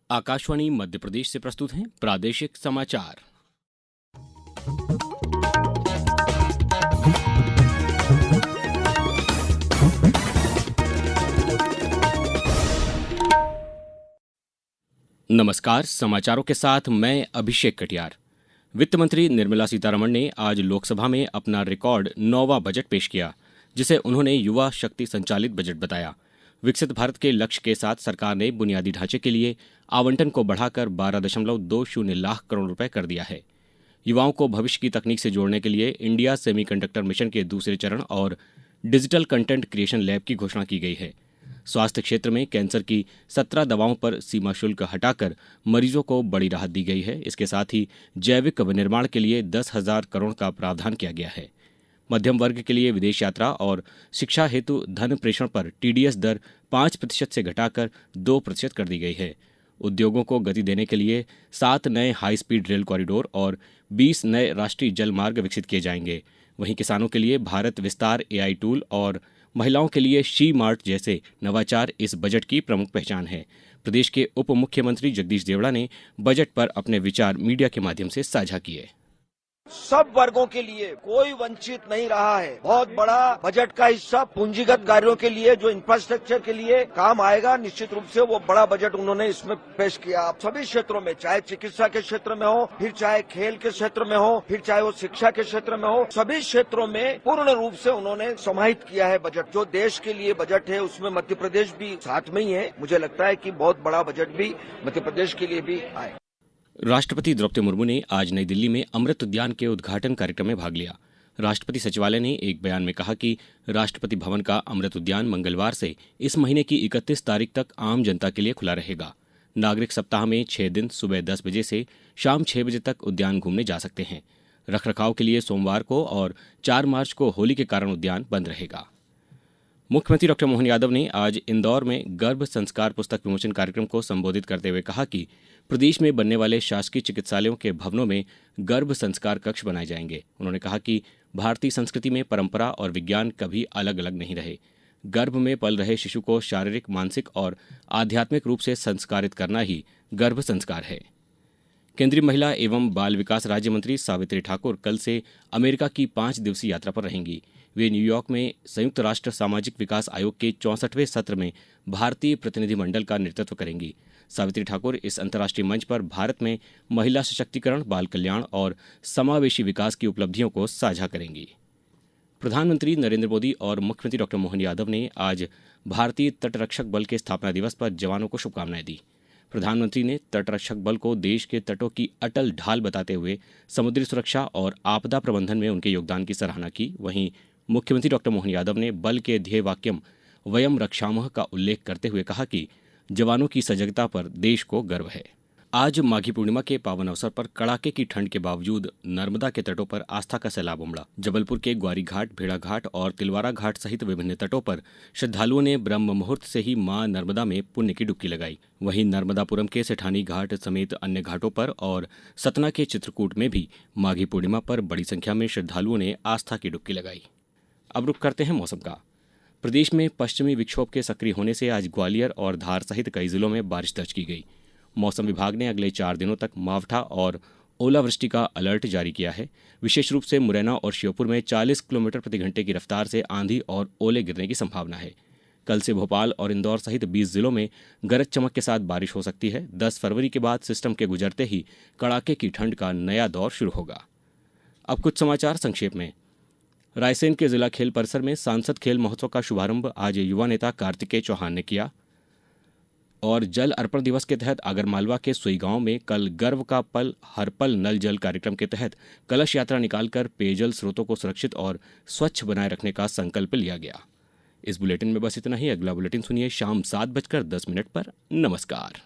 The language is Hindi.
आकाशवाणी मध्य प्रदेश से प्रस्तुत हैं प्रादेशिक समाचार। नमस्कार, समाचारों के साथ मैं अभिषेक कटियार। वित्त मंत्री निर्मला सीतारमण ने आज लोकसभा में अपना रिकॉर्ड 9वां बजट पेश किया, जिसे उन्होंने युवा शक्ति संचालित बजट बताया। विकसित भारत के लक्ष्य के साथ सरकार ने बुनियादी ढांचे के लिए आवंटन को बढ़ाकर 12.20 लाख करोड़ रुपए कर दिया है। युवाओं को भविष्य की तकनीक से जोड़ने के लिए इंडिया सेमीकंडक्टर मिशन के दूसरे चरण और डिजिटल कंटेंट क्रिएशन लैब की घोषणा की गई है। स्वास्थ्य क्षेत्र में कैंसर की 17 दवाओं पर सीमा शुल्क हटाकर मरीजों को बड़ी राहत दी गई है। इसके साथ ही जैविक विनिर्माण के लिए 10,000 करोड़ का प्रावधान किया गया है। मध्यम वर्ग के लिए विदेश यात्रा और शिक्षा हेतु धन प्रेषण पर टीडीएस दर 5% से घटाकर 2% कर दी गई है। उद्योगों को गति देने के लिए 7 नए हाई स्पीड रेल कॉरिडोर और 20 नए राष्ट्रीय जल मार्ग विकसित किए जाएंगे। वहीं किसानों के लिए भारत विस्तार एआई टूल और महिलाओं के लिए शी मार्ट जैसे नवाचार इस बजट की प्रमुख पहचान है। प्रदेश के उप मुख्यमंत्री जगदीश देवड़ा ने बजट पर अपने विचार मीडिया के माध्यम से साझा किए। सब वर्गों के लिए कोई वंचित नहीं रहा है। बहुत बड़ा बजट का हिस्सा पूंजीगत कार्यों के लिए, जो इंफ्रास्ट्रक्चर के लिए काम आएगा, निश्चित रूप से वो बड़ा बजट उन्होंने इसमें पेश किया। सभी क्षेत्रों में, चाहे चिकित्सा के क्षेत्र में हो, फिर चाहे खेल के क्षेत्र में हो, फिर चाहे वो शिक्षा के क्षेत्र में हो, सभी क्षेत्रों में पूर्ण रूप से उन्होंने समाहित किया है बजट। जो देश के लिए बजट है उसमें मध्य प्रदेश भी साथ में ही है। मुझे लगता है कि बहुत बड़ा बजट भी मध्य प्रदेश के लिए भी आए। राष्ट्रपति द्रौपदी मुर्मू ने आज नई दिल्ली में अमृत उद्यान के उद्घाटन कार्यक्रम में भाग लिया। राष्ट्रपति सचिवालय ने एक बयान में कहा कि राष्ट्रपति भवन का अमृत उद्यान मंगलवार से इस महीने की 31 तारीख तक आम जनता के लिए खुला रहेगा। नागरिक सप्ताह में 6 दिन सुबह 10 बजे से शाम 6 बजे तक उद्यान घूमने जा सकते हैं। रखरखाव के लिए सोमवार को और 4 मार्च को होली के कारण उद्यान बंद रहेगा। मुख्यमंत्री डॉ मोहन यादव ने आज इंदौर में गर्भ संस्कार पुस्तक विमोचन कार्यक्रम को संबोधित करते हुए कहा कि प्रदेश में बनने वाले शासकीय चिकित्सालयों के भवनों में गर्भ संस्कार कक्ष बनाए जाएंगे। उन्होंने कहा कि भारतीय संस्कृति में परंपरा और विज्ञान कभी अलग अलग नहीं रहे। गर्भ में पल रहे शिशु को शारीरिक, मानसिक और आध्यात्मिक रूप से संस्कारित करना ही गर्भ संस्कार है। केंद्रीय महिला एवं बाल विकास राज्य मंत्री सावित्री ठाकुर कल से अमेरिका की 5 दिवसीय यात्रा पर रहेंगी। वे न्यूयॉर्क में संयुक्त राष्ट्र सामाजिक विकास आयोग के 64वें सत्र में भारतीय प्रतिनिधिमंडल का नेतृत्व करेंगी। सावित्री ठाकुर इस अंतर्राष्ट्रीय मंच पर भारत में महिला सशक्तिकरण, बाल कल्याण और समावेशी विकास की उपलब्धियों को साझा करेंगी। प्रधानमंत्री नरेंद्र मोदी और मुख्यमंत्री डॉ मोहन यादव ने आज भारतीय तटरक्षक बल के स्थापना दिवस पर जवानों को शुभकामनाएं दी। प्रधानमंत्री ने तटरक्षक बल को देश के तटों की अटल ढाल बताते हुए समुद्री सुरक्षा और आपदा प्रबंधन में उनके योगदान की सराहना की। वहीं मुख्यमंत्री डॉ मोहन यादव ने बल के ध्येय वाक्यम वयम रक्षामः का उल्लेख करते हुए कहा कि जवानों की सजगता पर देश को गर्व है। आज माघी पूर्णिमा के पावन अवसर पर कड़ाके की ठंड के बावजूद नर्मदा के तटों पर आस्था का सैलाब उमड़ा। जबलपुर के ग्वारी घाट, भेड़ा घाट और तिलवारा घाट सहित विभिन्न तटों पर श्रद्धालुओं ने ब्रह्म मुहूर्त से ही मां नर्मदा में पुण्य की डुबकी लगाई। वहीं नर्मदापुरम के सेठानी घाट समेत अन्य घाटों पर और सतना के चित्रकूट में भी माघी पूर्णिमा पर बड़ी संख्या में श्रद्धालुओं ने आस्था की डुबकी लगाई। अब रुख करते हैं मौसम का। प्रदेश में पश्चिमी विक्षोभ के सक्रिय होने से आज ग्वालियर और धार सहित कई जिलों में बारिश दर्ज की गई। मौसम विभाग ने अगले 4 दिनों तक मावठा और ओलावृष्टि का अलर्ट जारी किया है। विशेष रूप से मुरैना और श्योपुर में 40 किलोमीटर प्रति घंटे की रफ्तार से आंधी और ओले गिरने की संभावना है। कल से भोपाल और इंदौर सहित 20 जिलों में गरज चमक के साथ बारिश हो सकती है। 10 फरवरी के बाद सिस्टम के गुजरते ही कड़ाके की ठंड का नया दौर शुरू होगा। अब कुछ समाचार संक्षेप में। रायसेन के जिला खेल परिसर में सांसद खेल महोत्सव का शुभारंभ आज युवा नेता कार्तिकेय चौहान ने किया और जल अर्पण दिवस के तहत आगरमालवा के सुई गांव में कल गर्व का पल हर पल नल जल कार्यक्रम के तहत कलश यात्रा निकालकर पेयजल स्रोतों को सुरक्षित और स्वच्छ बनाए रखने का संकल्प लिया गया। इस बुलेटिन में बस इतना ही। अगला बुलेटिन सुनिए शाम 7:10 पर। नमस्कार।